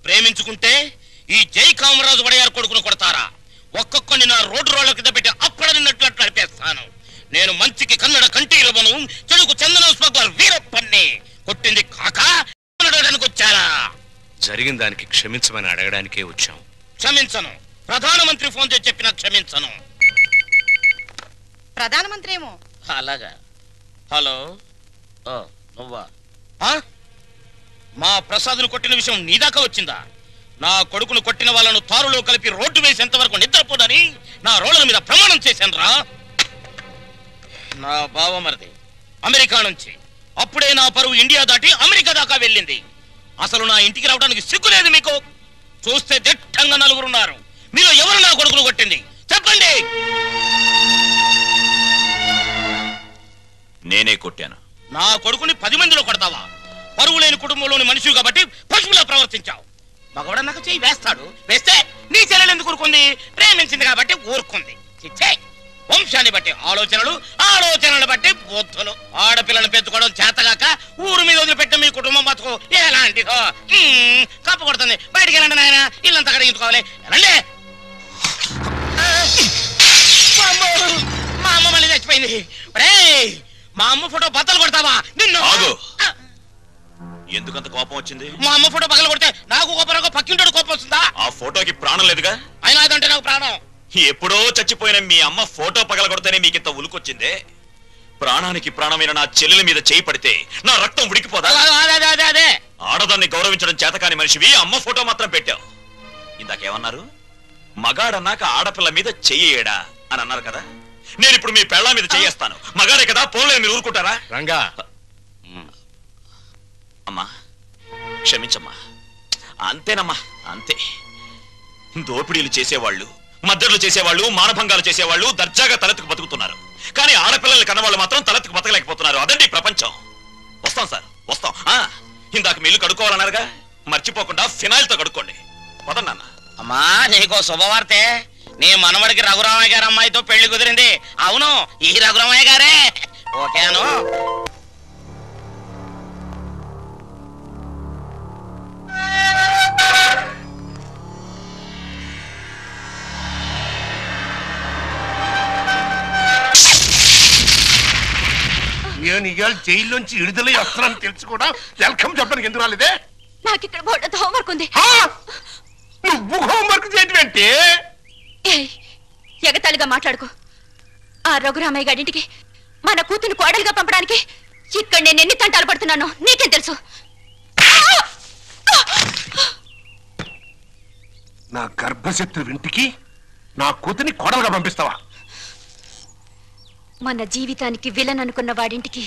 ప్రేమించుకుంటే ఈ జై కామరాజు వడయారు కొడుకును కొడతారా? ఒక్కొక్కని నా రోడ్డు రోడ్ల కింద పెట్టి అక్కడ నిన్నట్లు నడిపేస్తాను. నేను మంచికి కన్నడ కంఠీరవను, చెడుకు చందన స్మగ్లర్ వీరప్పన్ని. కొట్టింది కాక అడగడానికి వచ్చారా? జరిగిన దానికి క్షమించమని అడగడానికే వచ్చాం. క్షమించను. ప్రధానమంత్రి ఫోన్ చేసి చెప్పినా క్షమించను. ప్రధానమంత్రి ఏమో. అలాగా. హలో, నువ్వా? మా ప్రసాద్ను కొట్టిన విషయం నీ దాకా వచ్చిందా? నా కొడుకును కొట్టిన వాళ్ళను తారులో కలిపి రోడ్డు వేసేంత వరకు నిద్రపోదని నా రోడ్ల మీద ప్రమాణం చేశాను రా. నా బావమరిది అమెరికా నుంచి. అప్పుడే నా పరువు ఇండియా దాటి అమెరికా దాకా వెళ్ళింది. అసలు నా ఇంటికి రావడానికి సిగ్గులేదు మీకు? చూస్తే దిట్టంగా నలుగురున్నారు. మీలో ఎవరు నా కొడుకును కొట్టింది చెప్పండి. నేనే కొట్టాను. నా కొడుకుని 10 మందిలో కొడతావా? పరువు లేని కుటుంబంలోని మనిషి కాబట్టి పశువులా ప్రవర్తించావు. మగవాడన్నాక చెయ్యి వేస్తాడు. వేస్తే నీ చెల్లెలు ఎందుకు ఊరుకుంది? ప్రేమించింది కాబట్టి ఊరుకుంది. చిచ్చే, వంశాన్ని బట్టి ఆలోచనలు, ఆలోచనలు బట్టి బుద్ధులు. ఆడపిల్లను పెంచుకోవడం చేతగాక ఊరు మీద వదిలిపెట్టిన మీ కుటుంబం బతుకు ఎలాంటిదో. కప్పు కొడుతుంది. బయటికి వెళ్ళండి నాయన, ఇల్లంతా కడిగించుకోవాలి. రండి. మా అమ్మ మళ్ళీ చచ్చిపోయింది. మా అమ్మ ఫోటో బద్దలు కొడతావా? నిన్ను ఎందుకంత కోపం వచ్చింది? మా అమ్మ ఫోటో పగల కొడితే నాకు కోపం, పక్కింటోడు కోపం వస్తుందా? ఆ ఫోటోకి ప్రాణం లేదుగా. అయినా అదంటే నాకు ప్రాణం. ఎప్పుడో చచ్చిపోయిన మీ అమ్మ ఫోటో పగల కొడితేనే మీకింత ఉలుకొచ్చిందే. ప్రాణానికి ప్రాణమైన నా చెల్లెల మీద చేయి పడితే నా రక్తం ఉడికిపోదా? అదే ఆడదాన్ని గౌరవించడం చేతకాని మనిషివి అమ్మ ఫోటో మాత్రం పెట్టావు. ఇందాకేమన్నారు? మగాడన్నాక ఆడపిల్ల మీద చెయ్యేడా అని అన్నారు కదా. నేను ఇప్పుడు మీ పెళ్ళ మీద చెయ్యేస్తాను. మగాడే కదా, పోలే మీరు ఊరుకుంటారా? రంగా, అమ్మా క్షమించమ్మా. అంతేనమ్మా, అంతే. దోపిడీలు చేసేవాళ్ళు, మద్దతులు చేసేవాళ్ళు, మానభంగాలు చేసేవాళ్ళు దర్జాగా తలెత్తుకు బతుకుతున్నారు. కానీ ఆడపిల్లల్ని కన్నవాళ్ళు మాత్రం తలెత్తుకు బతకలేకపోతున్నారు. అదండి ప్రపంచం. వస్తాం సార్, వస్తాం. ఇందాక మీళ్ళు కడుక్కోవాలన్నారుగా, మర్చిపోకుండా ఫినాయిల్తో కడుక్కోండి. వదన్నా. అమ్మా, నీకో శుభవార్తే. నీ మనవడికి రఘురామయ్య గారి అమ్మాయితో పెళ్లి కుదిరింది. అవును, ఈ రఘురామయ్య గారే. ఓకేను. నేను ఇవాళ జైల్లోంచి విడుదలై వస్తున్నాను తెలుసు కూడా వెల్కమ్ చెప్పడానికి ఎందుకు రాలేదే? నాకు ఇక్కడ బోర్డు హోంవర్క్ ఉంది. నువ్వు హోంవర్క్ చేయటమేంటి? ఎగతాళిగా మాట్లాడుకో. ఆ రఘురామయ్య గారింటికి మన కూతురు కోడలుగా పంపడానికి ఇక్కడ నేను ఎన్ని తంటాలు పడుతున్నానో నీకేం తెలుసు? నా గర్భశత్రు ఇంటికి నా కూతుర్ని కోడలుగా పంపిస్తావా? మన జీవితానికి విలన్ అనుకున్న వాడింటికి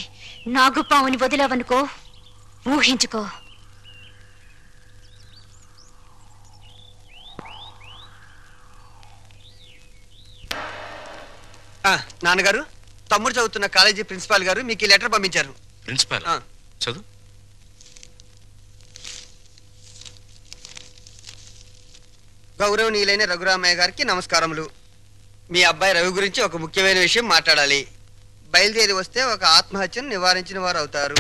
నాగుపావుని వదిలావనుకో, ఊహించుకో. నాన్నగారు, తమ్ముడు చదువుతున్న కాలేజీ ప్రిన్సిపాల్ గారు మీకు ఈ లెటర్ పంపించారు. ప్రిన్సిపాల్ చదువు. గౌరవనీయులైన రఘురామయ్య గారికి నమస్కారములు. మీ అబ్బాయి రవి గురించి ఒక ముఖ్యమైన విషయం మాట్లాడాలి. బయలుదేరి వస్తే ఒక ఆత్మహత్యను నివారించిన వారు అవుతారు.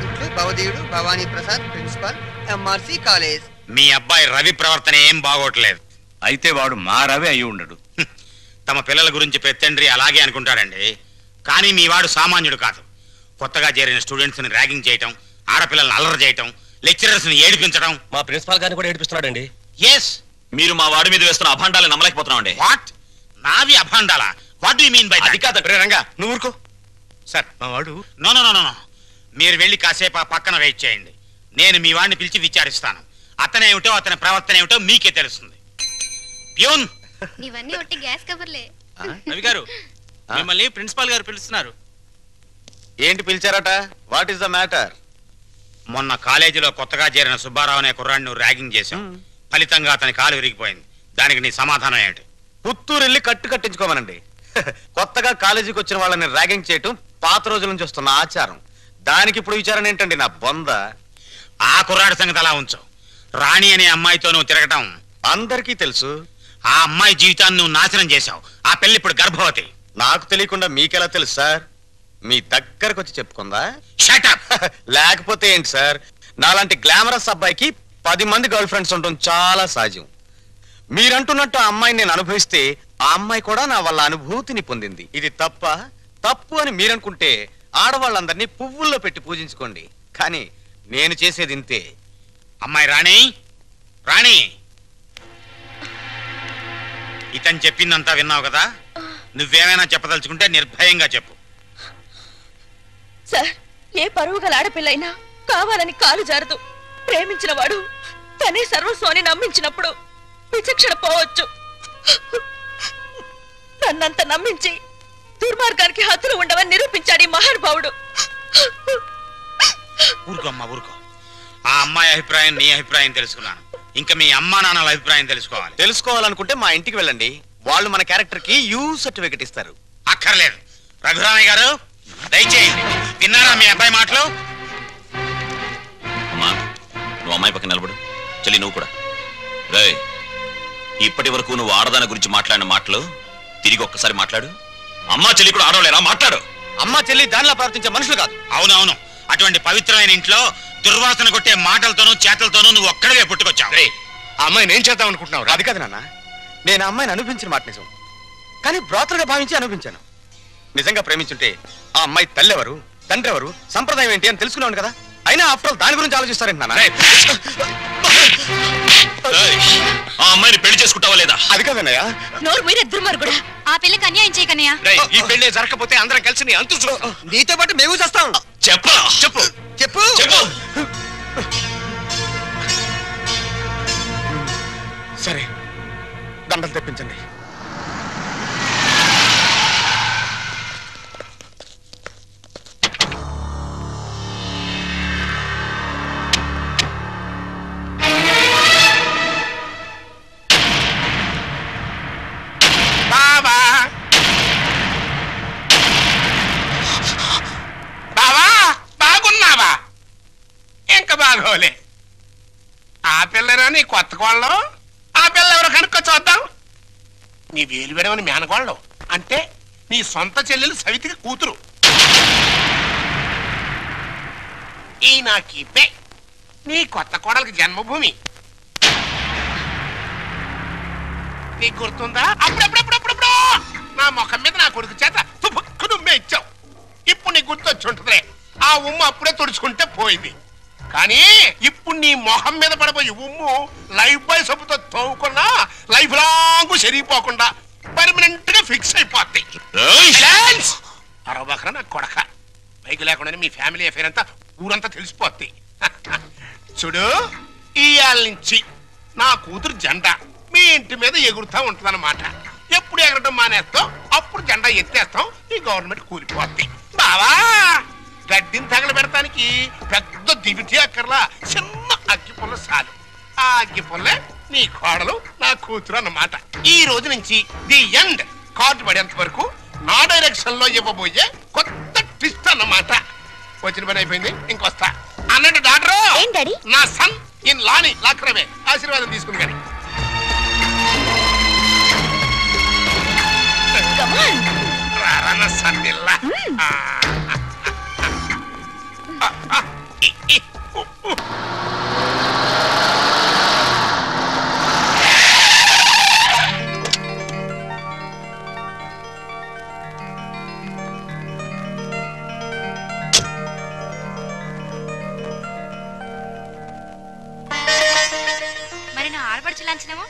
ఇట్లు భవదీయుడు Bhavani Prasad, principal, MRC college. మీ అబ్బాయి రవి ప్రవర్తన ఏం బాగోట్లేదు. అయితే వాడు మా రవి అయి ఉండడు. తమ పిల్లల గురించి పెద్దండ్రి అలాగే అనుకుంటాడండి. కానీ మీ వాడు సామాన్యుడు కాదు. కొత్తగా చేరిన స్టూడెంట్స్ ని ర్యాగింగ్ చేయటం, ఆడపిల్లల్ని అల్లరి చేయటం, లెక్చరర్స్ ని ఏడిపించడం. మా ప్రిన్సిపాల్ గారిని కూడా ఏడిపిస్తున్నాడండి. ఎస్, మీరు మా వాడి మీద వేస్తున్న అభాండాలు నమ్మలేకపోతున్నామండి. వాట్? నావి అభాండాలా? What do you mean by that? అది కాదు రంగా, నువ్వు ఊరుకో. సార్, మా వాడు. No no no no. మీరు వెళ్ళి కాసేపు ఆ పక్కన వెయిట్ చేయండి. నేను మీ వాడిని పిలిచి విచారిస్తాను. అతనేమిటో అతని ప్రవర్తన ఏమిటో మీకే తెలుస్తుంది. ప్యూన్, నీవన్నీ ఒట్టి గ్యాస్ కవర్లే. రవి గారు, మిమ్మల్ని ప్రిన్సిపాల్ గారు పిలుస్తున్నారు. ఏంటి పిలిచారట? What is the matter? మొన్న కాలేజీలో కొత్తగా చేరిన సుబ్బారావు అనే కుర్రాడిని ర్యాగింగ్ చేశాం. ఫలితంగా అతని కాలు విరిగిపోయింది. దానికి నీ సమాధానం ఏంటి? పుత్తూరు వెళ్ళి కట్టించుకోమనండి. కొత్తగా కాలేజీకి వచ్చిన వాళ్ళని ర్యాగింగ్ చేయటం పాత రోజుల నుంచి వస్తున్న ఆచారం. దానికి ఇప్పుడు విచారణ ఏంటండి నా బొంద? ఆ కుర్రాడి సంగతి అలా ఉంచు. రాణి అనే అమ్మాయితో నువ్వు తిరగటం అందరికీ తెలుసు. ఆ అమ్మాయి జీవితాన్ని నువ్వు నాశనం చేశావు. ఆ పెళ్లి ఇప్పుడు గర్భవతి. నాకు తెలియకుండా మీకెలా తెలుసు సార్? మీ దగ్గరకు వచ్చి చెప్పుకుందా? Shut up. లేకపోతే ఏంటి సార్, నాలాంటి గ్లామరస్ అబ్బాయికి 10 మంది గర్ల్ ఫ్రెండ్స్ ఉండటం చాలా సహజం. మీరంటున్నట్టు ఆ అమ్మాయిని నేను అనుభవిస్తే ఆ అమ్మాయి కూడా నా వల్ల అనుభూతిని పొందింది. ఇది తప్పు అని మీరనుకుంటే ఆడవాళ్ళందరినీ పువ్వుల్లో పెట్టి పూజించుకోండి. కానీ నేను చేసేది ఇంతే. అమ్మాయి రాణి, రాణి, ఇతను చెప్పిందంతా విన్నావు కదా? నువ్వేమైనా చెప్పదలుచుకుంటే నిర్భయంగా చెప్పు. సార్, ఏ పరువు గల ఆడపిల్లైనా కావాలని కాలు జారదు. ప్రేమించిన వాడు తనే సర్వస్వాన్ని నమ్మించినప్పుడు విచక్షణ పోవచ్చు. నన్నంత నమ్మించి దుర్మార్గానికి హద్దులు ఉండవని నిరూపించాడు ఈ మహానుభావుడు. ఊరుకో అమ్మా, ఊరుకో. ఆ అమ్మాయి అభిప్రాయం నీ అభిప్రాయం తెలుసుకున్నాను. ఇంకా మీ అమ్మా నాన్నల అభిప్రాయం తెలుసుకోవాలనుకుంటే మా ఇంటికి వెళ్ళండి. వాళ్ళు మన క్యారెక్టర్ కి యూ సర్టిఫికెట్ ఇస్తారు. అక్కర్లేదు. రఘురామయ్య గారు, దయచేయండి. విన్నారా మీ అబ్బాయి మాటలు? అమ్మా, నువ్వు అమ్మాయి పక్కన నిలబడు. చెల్లి, నువ్వు కూడా. రేయ్, ఇప్పటి వరకు నువ్వు ఆడదాని గురించి మాట్లాడిన మాటలు తిరిగి ఒక్కసారి మాట్లాడు. అమ్మా చెల్లి కూడా ఆడవలేరా? మాట్లాడు. అమ్మా చెల్లి దానిలా ప్రవర్తించే మనుషులు కాదు. అవునవును, అటువంటి పవిత్రమైన ఇంట్లో దుర్వాసన కొట్టే మాటలతోనూ చేతలతోనూ నువ్వు ఒక్కడే పుట్టుకొచ్చావు. ఆ అమ్మాయిని ఏం చేద్దాం అనుకుంటున్నావు? అది కాదు నాన్న, నేను ఆ అమ్మాయిని అనిపించిన మాట నిజం. కానీ బ్రాతలుగా భావించి అనిపించాను. నిజంగా ప్రేమించుంటే ఆ అమ్మాయి తల్లి ఎవరు, తండ్రి ఎవరు, సంప్రదాయం ఏంటి అని తెలుసుకున్నాను కదా. అయినా ఆఫ్టర్ ఆల్ దాని గురించి ఆలోచిస్తారేంటి నాన్న? ఆ అమ్మాయిని పెళ్లి చేసుకుంటావా లేదా? అది కాదన్నయ్య. నోరు మీరే దుర్మార్గుడా. ఆ పిల్లకి అన్యాయం చేయకన్నయ్య. ఈ పెళ్లి జరగకపోతే అందరం కలిసి నీ అంతు చూస్తాం. నీతో పాటు మేము చేస్తాం. చెప్పరా? చెప్పు చెప్పు చెప్పు. సరే, దండలు తెప్పించండి. బావా, బావా, బాగున్నావా? ఇంకా బాగోలే. ఆ పిల్లరా నీ కొత్త కోళ్ళం? ఆ పిల్ల ఎవరో కనుక్కో చూద్దాం. నీ వేలు విడవని మేనకోళ్ళం అంటే నీ సొంత చెల్లెలు సవితికి కూతురు. ఈ నా కీపే నీ కొత్త కోడలకి జన్మభూమి. నీకు గుర్తుందా? అప్పుడప్పుడప్పుడప్పుడు నా ముఖం మీద నా కొడుకు చేత తుపుక్కు నుమ్మే ఇచ్చావు. ఇప్పుడు నీకు గుర్తొచ్చి ఉంటుందిలే. ఆ ఉమ్ము అప్పుడే తుడుచుకుంటే పోయింది. కానీ ఇప్పుడు నీ మొహం మీద పడబోయి ఉమ్ము లైఫ్ బాయ్ సబ్బుతో తోవుకున్నా లైఫ్ లాంగ్ సరిగిపోకుండా పర్మనెంట్ గా ఫిక్స్ అయిపోద్ది. అరవబకరా నా కొడక. బైక్ లేకుండానే మీ ఫ్యామిలీ అఫేర్ అంతా ఊరంతా తెలిసిపోద్ది. చూడు, ఇయాల నుంచి నా కూతురు జెండా మీ ఇంటి మీద ఎగురుతా ఉంటుందన్నమాట. ఎప్పుడు ఎగరటం మానేస్తాం అప్పుడు జెండా ఎత్తేస్తాం. ఈ గవర్నమెంట్ కూలిపోద్ది. బావా, గడ్డిని తగలబెడటానికి పెద్ద దివిటి అక్కర్లా, చిన్న అగ్గిపుల్ల చాలు. ఆ అగ్గిపుల్లే నీ కోడలు నా కూతురు అన్నమాట. ఈ రోజు నుంచి ది ఎండ్. కార్డు పడేంత వరకు నా డైరెక్షన్ లో ఇవ్వబోయే కొత్త ట్విస్ట్ అన్నమాట. వచ్చిన పని అయిపోయింది, ఇంకొస్తా అన్నట్టు డాక్టర్. నా సన్ ఇన్ లాని లాక్రమే ఆశీర్వాదం తీసుకుని కానీ రారా సన్నిల్లా. మరి నా ఆడపడుచు లాంఛనమో?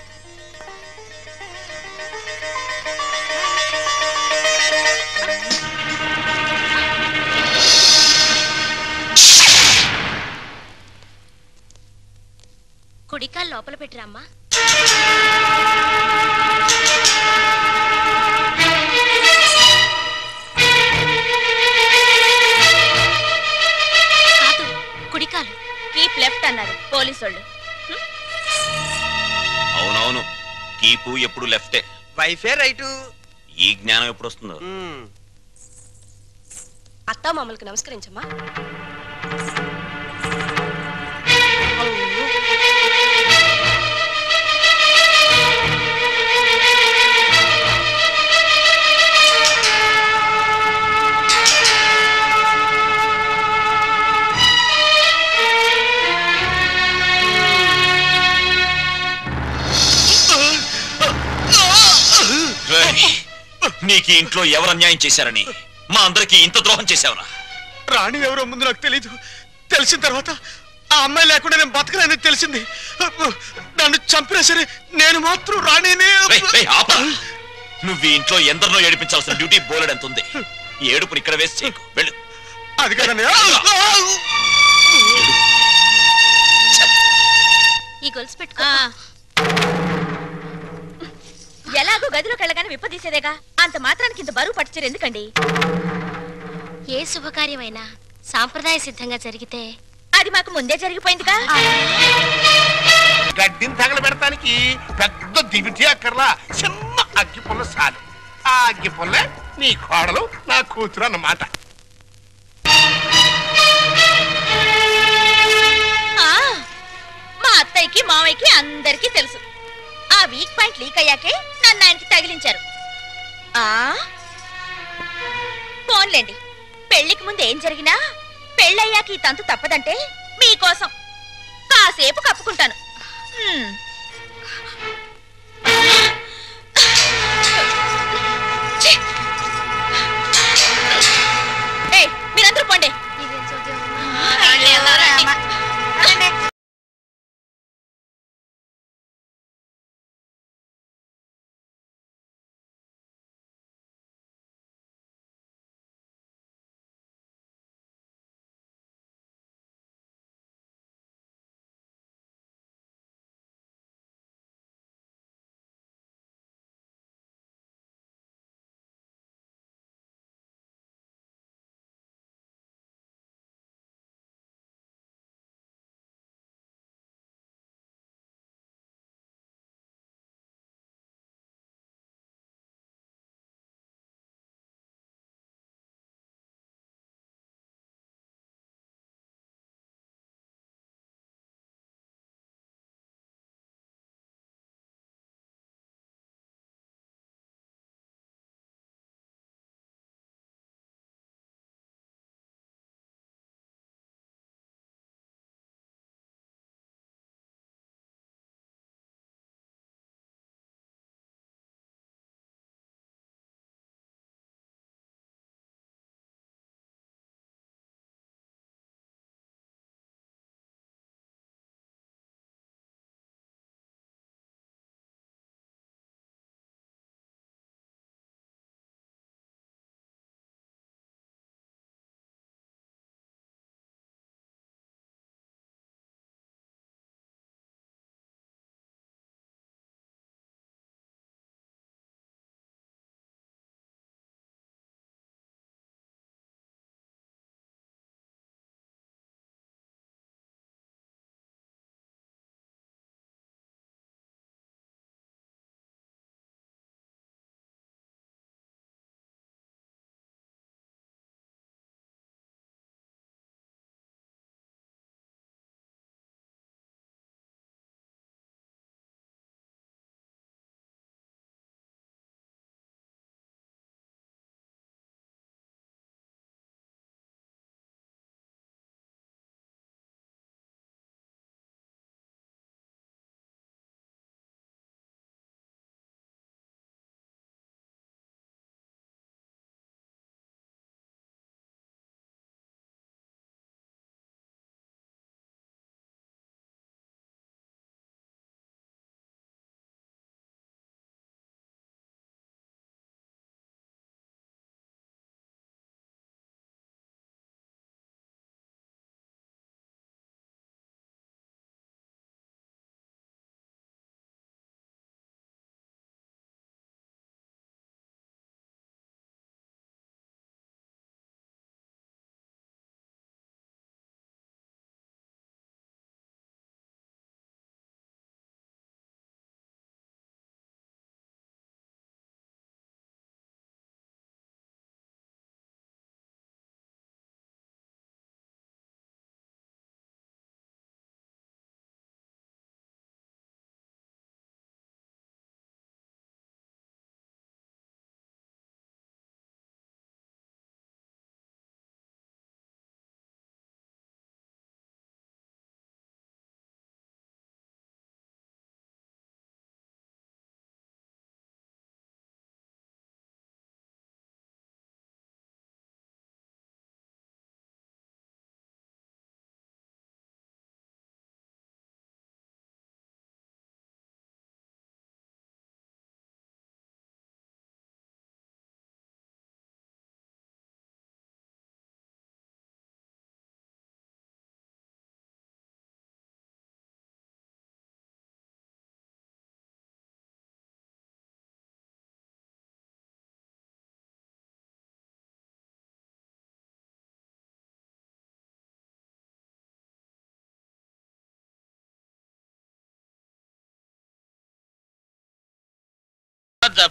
కుడికాలు లోపల పెట్టిరమ్మా. కాదు, కుడికాలు. కీప్ లెఫ్ట్ అన్నారు పోలీసోళ్ళు. అవునవును, కీపు ఎప్పుడు లెఫ్టే. వైఫే రైటు. ఈ జ్ఞానం ఎప్పుడు వస్తుందో. అత్తా మామూలుకు నమస్కరించమ్మా. నీకు ఈ ఇంట్లో ఎవరు అన్యాయం చేశారని మా అందరికి ఇంత ద్రోహం చేశావురా? రాణి ఎవరో ముందు నాకు తెలీదు. తెలిసిన తర్వాత ఆ అమ్మాయి లేకుండా నేను బతకలేని తెలిసింది. నన్ను చంపినా సరే నేను మాత్రం రాణినే. నువ్వు ఈ ఇంట్లో ఎందరినో ఏడిపించాల్సిన డ్యూటీ బోలెడ్ ఎంత ఉంది. ఏడుపుని ఇక్కడ వేసి చేయకు, వెళ్ళు. అది కదన్నయ్య. ఈ గొలుసు పెట్టుకో. ఎలాగో గదిలోకి వెళ్ళగానే విప్పదీసేదేగా, అంత మాత్రానికి ఇంత బరువు పట్టుచారు ఎందుకండి? ఏ శుభకార్యమైనా సాంప్రదాయ సిద్ధంగా జరిగితే అది మాకు ముందే జరిగిపోయిందిగా. గడ్డిని తగలబెడటానికి పెద్ద దివిటి అక్కర్లా, చిన్న అగ్గి పుల్ల చాలు. ఆ అగ్గి పుల్లే నీ కోడలు నా కూతురు అన్నమాట. మా అత్తయ్యకి మావయ్యకి అందరికీ తెలుసు. ఆ వీక్ పాయింట్ లీక్ అయ్యాకే నన్ను ఆయనకి తగిలించారు. ఫోన్లేండి, పెళ్లికి ముందు ఏం జరిగినా పెళ్ళయ్యాక ఈ తంతు తప్పదంటే మీకోసం కాసేపు కప్పుకుంటాను. మీరందరూ పోండి.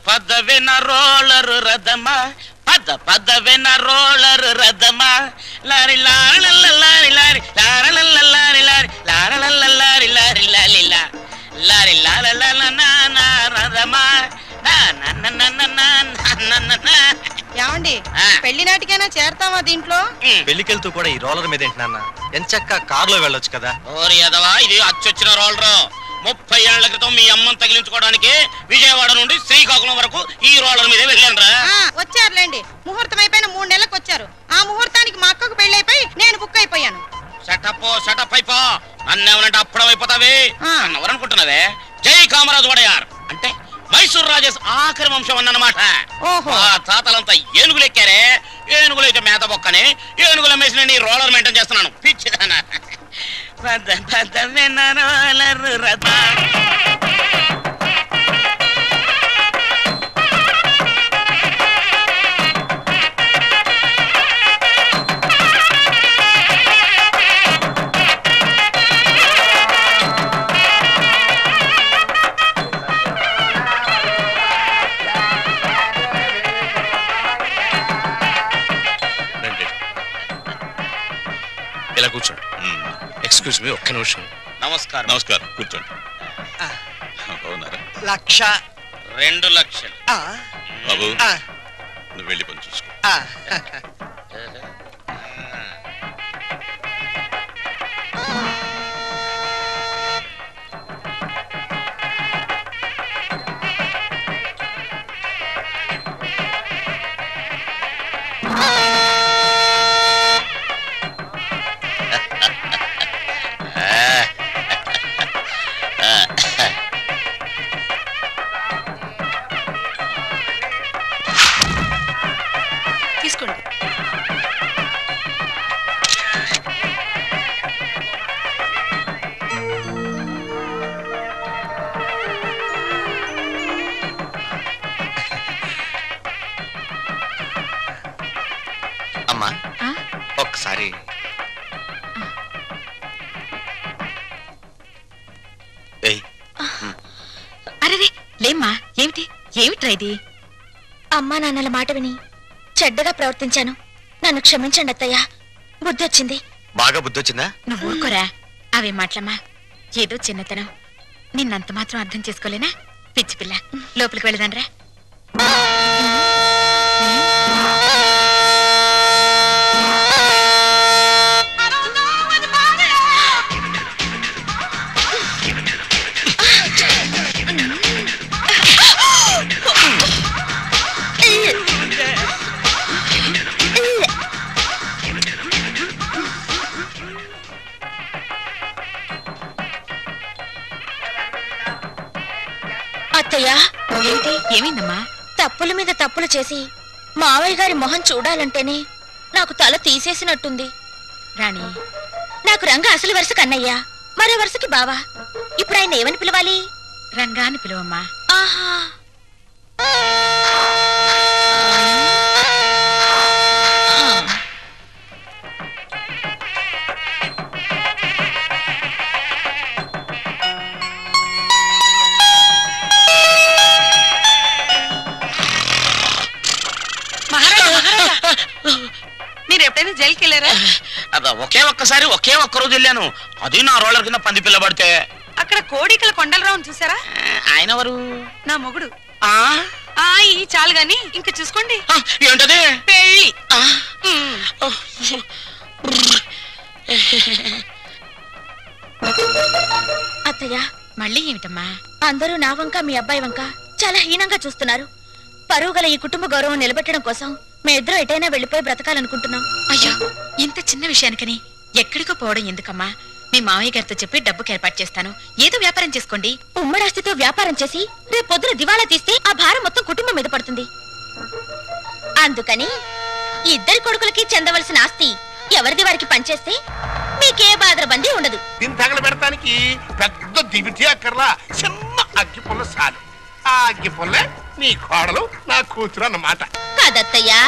పదవిన రోలరు రథమా పదవిన రోలరు రథమా లారి లారి లారి లారి లారి లారి లారి లారి లారి లారి లారి రథమా. ఏమండి పెళ్లి నాటికైనా చేరతావా దీంట్లో? పెళ్లికెళ్తూ కూడా ఈ రోలర్ మీద ఏంటి నాన్న? ఎంచక్క కారులో వెళ్ళొచ్చు కదా. ఓరి యదవా, ఇది అచ్చొచ్చిన రోలరు. 30 ఏళ్ల క్రితం మీ అమ్మని తగిలించుకోవడానికి విజయవాడ నుండి శ్రీకాకుళం వరకు ఈ రోలర్ మీదే వెళ్ళానురా. వచ్చారులేండి, ముహూర్తం అయిపోయిన 3 నెలలకు వచ్చారు. ఆ ముహూర్తానికి మా అక్కకు పెళ్లి అయిపోయి నేను బుక్ అయిపోయాను. సెటప్ అయిపో. నన్నేమనంటే అప్పుడం అయిపోతావే అన్నవరనుకుంటున్నావే. జై కామరాజు వడయార్ అంటే మైసూర్ రాజేష్ ఆఖరి వంశం అన్నమాట. ఆ తాతలంతా ఏనుగులు ఎక్కారే. ఏనుగులు అయితే మేత బొక్కని ఏనుగుల మేసిన నీ రోలర్ మెయింటైన్ చేస్తున్నాను. పిచ్చిదానా. రోలర్ రథ ఇలా కూర్చోండి. ఎక్స్క్యూజ్ మీ, ఒక్క నిమిషం. నమస్కారం. నమస్కారం, కూర్చోండి. బాగున్నారా? 2 లక్షలు. బాబు నువ్వు వెళ్ళి పని చూసుకో. తీసుకోండి. అమ్మా ఒక్కసారి అరే లేమ్మా, ఏమిట్రా ఇది? అమ్మా నాన్నల మాట విని చెడ్డగా ప్రవర్తించాను. నన్ను క్షమించండి అత్తయ్య. బుద్ధి వచ్చింది. బాగా బుద్ధి వచ్చిందా? నువ్వు ఊరుకోరా. అవే మాటలమ్మా, ఏదో చిన్నతనం. నిన్నంత మాత్రం అర్థం చేసుకోలేనా? పిచ్చి పిల్ల, లోపలికి వెళ్ళదానరా. అత్తయ్య, ఏమైందమ్మా? తప్పుల మీద తప్పులు చేసి మావయ్య గారి మొహం చూడాలంటేనే నాకు తల తీసేసినట్టుంది. రాణి, నాకు రంగ అసలు వరుస కన్నయ్య, మరో వరుసకి బావా. ఇప్పుడు ఆయన ఏమని పిలవాలి? రంగా అని పిలువమ్మా. ఆహా, మీరు ఎప్పుడైనా జైలుకి వెళ్ళారా? ఒకే ఒక్కసారి ఒకే ఒక్క రోజు వెళ్ళాను. అది నా రోలర్ కింద పంది పిల్ల పడితే. అక్కడ కోడికల కొండలరావుని చూసారా? ఆయన ఎవరు? నా మొగుడు. ఈ చాలు గాని ఇంకా చూసుకోండి. ఏంటది? పెళ్ళి. అత్తయ్య, మళ్ళీ ఏమిటమ్మా? అందరూ నా వంక మీ అబ్బాయి వంక చాలా హీనంగా చూస్తున్నారు. పరువు గల ఈ కుటుంబ గౌరవం నిలబెట్టడం కోసం మేమిద్దరం ఎటైనా వెళ్ళిపోయి బ్రతకాలనుకుంటున్నాం. అయ్యో, ఇంత చిన్న విషయానికని ఎక్కడికో పోవడం ఎందుకమ్మా? మీ మావయ్య గారితో చెప్పి డబ్బుకి ఏర్పాటు చేస్తాను. ఏదో వ్యాపారం చేసుకోండి. ఉమ్మడాస్తితో వ్యాపారం చేసి రేపు పొద్దున దివాళా తీస్తే ఆ భారం మొత్తం కుటుంబం మీద పడుతుంది. అందుకని ఇద్దరి కొడుకులకి చెందవలసిన ఆస్తి ఎవరిది వారికి పనిచేస్తే మీకే బాధరబందీ ఉండదు. దీన్ని తగల పెడతానికి పెద్ద దివిటి అక్కర్లా, చిన్న అగ్గి పుల్ల సాలు. ఆ అగ్గి పుల్లే నీ కోడలు, నా కూతురు అన్నమాట. కదత్తయ్యా.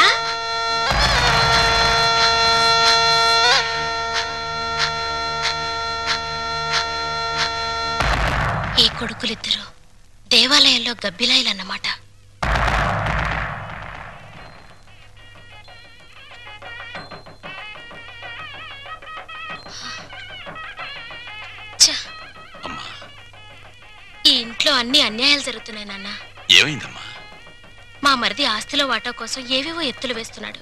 ఈ కొడుకులిద్దరూ దేవాలయంలో గబ్బిలాయిలన్నమాట. ఇంట్లో అన్ని అన్యాయాలు జరుగుతున్నాయి నాన్న. ఏమైందమ్మా? మా మరిది ఆస్తిలో వాటా కోసం ఏవేవో ఎత్తులు వేస్తున్నాడు.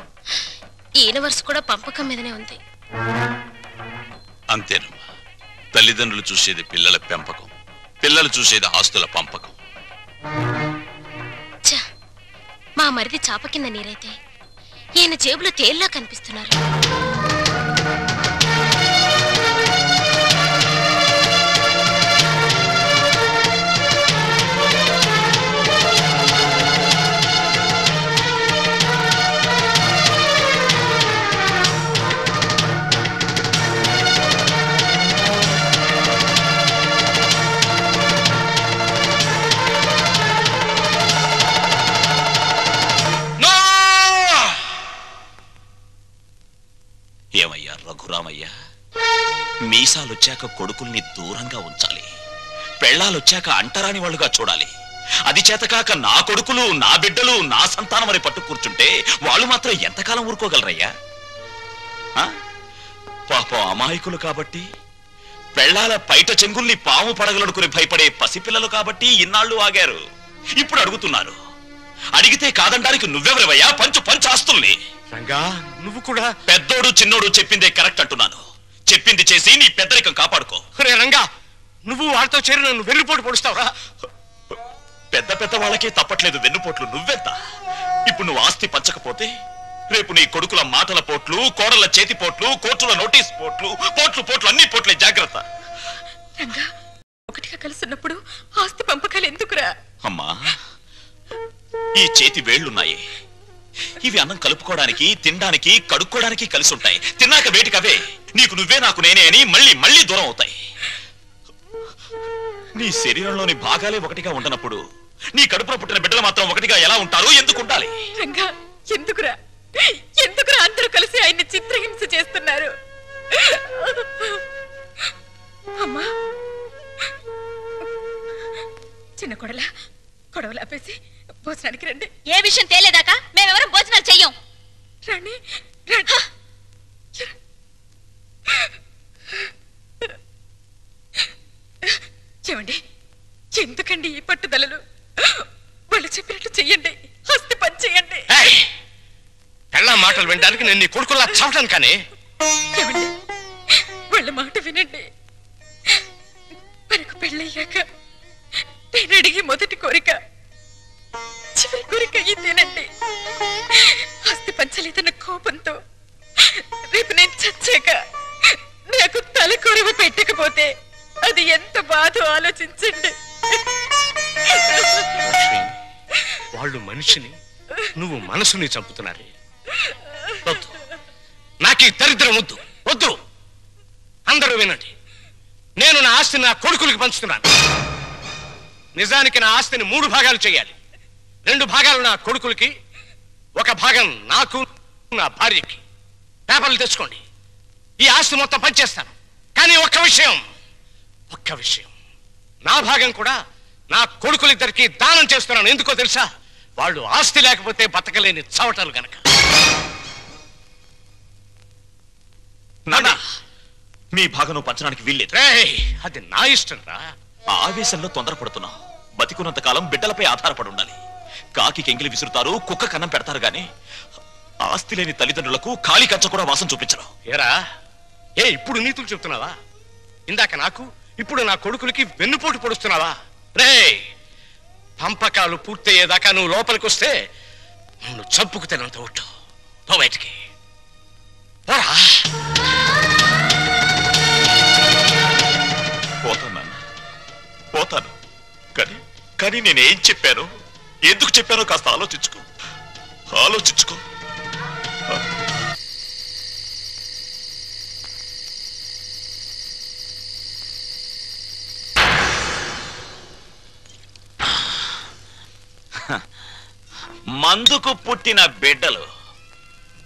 ఈయన వరుస కూడా పంపకం మీదనే ఉంది. అంతేనమ్మా, తల్లిదండ్రులు చూసేది పిల్లల పెంపకం, పిల్లలు చూసేది ఆస్తుల పంపకం. మా మరిది చాప కింద నీరైతే ఈయన జేబులో తేల్లా కనిపిస్తున్నారు. ఏమయ్యా రఘురామయ్య, మీసాలొచ్చాక కొడుకుల్ని దూరంగా ఉంచాలి, పెళ్ళాలొచ్చాక అంటరాని వాళ్ళుగా చూడాలి. అది చేతకాక నా కొడుకులు, నా బిడ్డలు, నా సంతానం అని పట్టు కూర్చుంటే వాళ్ళు మాత్రం ఎంతకాలం ఊరుకోగలరయ్యా? పాపం అమాయకులు కాబట్టి, పెళ్ళాల పైట చెంగుల్ని పాము పడగలడుకుని భయపడే పసిపిల్లలు కాబట్టి ఇన్నాళ్ళు ఆగారు. ఇప్పుడు అడుగుతున్నారు. అడిగితే కాదనడానికి నువ్వెవరివయ్యా? పంచు ఆస్తుల్ని. రంగా, నువ్వు కూడా పెద్దోడు చిన్నోడు చెప్పిందే కరెక్ట్ అంటున్నాను. చెప్పింది చేసి నీ పెద్దరికం కాపాడుకో. రంగా, నువ్వు వాళ్ళతో చేరి నన్ను వెన్నుపోటు పొడుస్తావురా? పెద్ద వాళ్ళకే తప్పట్లేదు వెన్నుపోట్లు, నువ్వెంత? ఇప్పుడు నువ్వు ఆస్తి పంచకపోతే రేపు నీ కొడుకుల మాటల పోట్లు, కోడల చేతి పోట్లు, కోర్టుల నోటీస్ పోట్లు అన్ని పోట్లే, జాగ్రత్త. రంగా, ఒకటిగా కలుసున్నప్పుడు ఆస్తి పంపకాలు ఎందుకురా? అమ్మా, ఈ చేతి వేళ్లున్నాయి, ఇవి అన్నం కలుపుకోవడానికి, తినడానికి, కడుక్కోవడానికి కలిసి ఉంటాయి. తిన్నాక వేటికవే నీకు నువ్వే నాకు నేనే అని మళ్ళీ దూరం అవుతాయి. నీ శరీరంలోని భాగాలే ఒకటిగా ఉండనప్పుడు నీ కడుపులో పుట్టిన బిడ్డలు మాత్రం ఒకటిగా ఎలా ఉంటారు? ఎందుకు ఉండాలి? రంగా, ఎందుకురా అందరూ కలిసి ఆయన్ని చిత్రహింస చేస్తున్నారు? అమ్మా, చిన్న కొడవలు ఆపేసి భోజనానికి రండి. ఏ విషయం తేలేదాకా మేమెవరం భోజనాలు చెయ్యం. రండి. ఏమండి, ఎందుకండి ఈ పట్టుదలలు? వాళ్ళు చెప్పినట్టు చెయ్యండి, ఆస్తి పని చెయ్యండి. పెళ్ళ మాటలు వినడానికి నేను నీ కొడుకులా చావటాను. కానీ ఏమండి, వాళ్ళ మాట వినండి. మనకు పెళ్ళయ్యాక నేను అడిగి మొదటి కోరిక, చివరి కోరిక ఇదేనండి. ఆస్తి పంచలేదన్న కోపంతో రేపు నేను చచ్చాక నాకు తలకొరవ పెట్టకపోతే అది ఎంత బాధో ఆలోచించండి. వాళ్ళు మనిషిని, నువ్వు మనసుని చంపుతున్నారే. వద్దు, నాకు దరిద్రం వద్దు. అందరూ వినండి, నేను నా ఆస్తిని నా కొడుకులకి పంచుతున్నాను. నిజానికి నా ఆస్తిని 3 భాగాలు చేయాలి. 2 భాగాలు నా కొడుకులకి, 1 భాగం నాకు, నా భార్యకి. పేపర్లు తెచ్చుకోండి, ఈ ఆస్తి మొత్తం పంచేస్తాను. కానీ ఒక్క విషయం, నా భాగం కూడా నా కొడుకులిద్దరికి దానం చేస్తున్నాను. ఎందుకో తెలుసా? వాళ్ళు ఆస్తి లేకపోతే బతకలేని చవటలు గనక. నాన్న, మీ భాగం పంచడానికి వీల్లేదు. అది నా ఇష్టం రా. ఆవేశంలో తొందరపడుతున్నావు. బతికున్నంత కాలం బిడ్డలపై ఆధారపడి ఉండాలి. కాకి కెంగిలి విసురుతారు, కుక్క కన్నం పెడతారు గాని ఆస్తి లేని తల్లిదండ్రులకు ఖాళీ కంచ కూడా వాసం చూపించరు. ఏరా, ఇప్పుడు నీతులు చెప్తున్నావా? ఇందాక నాకు, ఇప్పుడు నా కొడుకులకి వెన్నుపోటు పొడుస్తున్నావా? రే, పంపకాలు పూర్తయ్యేదాకా నువ్వు లోపలికి వస్తే నువ్వు చంపుకు తినంత ఒట్టు. పో బయటికి. పోతాను. కానీ నేనేం చెప్పాను, ఎందుకు చెప్పానో కాస్త ఆలోచించుకో. మందుకు పుట్టిన బిడ్డలు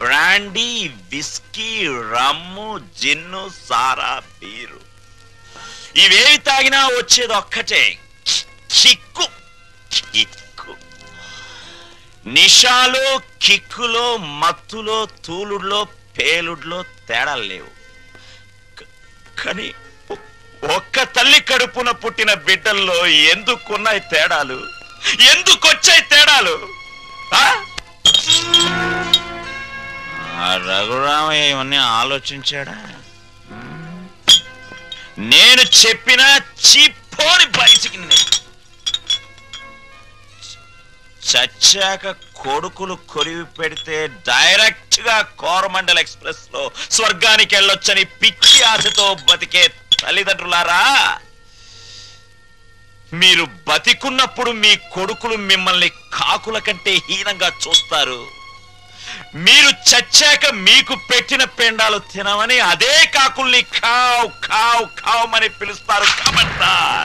బ్రాండీ, విస్కీ, రమ్ము, జిన్ను, సారా, బీరు ఇవేవి తాగినా వచ్చేది ఒక్కటే, కిక్కు. నిషాలో, కిక్కులో, మత్తులో, తూలుడులో, పేలుడులో తేడాలు లేవు. కానీ ఒక్క తల్లి కడుపున పుట్టిన బిడ్డల్లో ఎందుకున్నాయి తేడాలు, ఎందుకొచ్చాయి తేడాలు? రఘురామయ్య ఇవన్నీ ఆలోచించాడా? నేను చెప్పిన చిప్పోని బయటికి చచ్చాక కొడుకులు కొరివి పెడితే డైరెక్ట్ గా కోరమండల్ ఎక్స్ప్రెస్ లో స్వర్గానికి వెళ్ళొచ్చని పిచ్చి ఆశతో బతికే తల్లిదండ్రులారా, మీరు బతికున్నప్పుడు మీ కొడుకులు మిమ్మల్ని కాకుల కంటే హీనంగా చూస్తారు. మీరు చచ్చాక మీకు పెట్టిన పెండాలు తినమని అదే కాకుల్ని ఖావ్ ఖావ్ ఖావ్ అని పిలుస్తారు. కమంటార్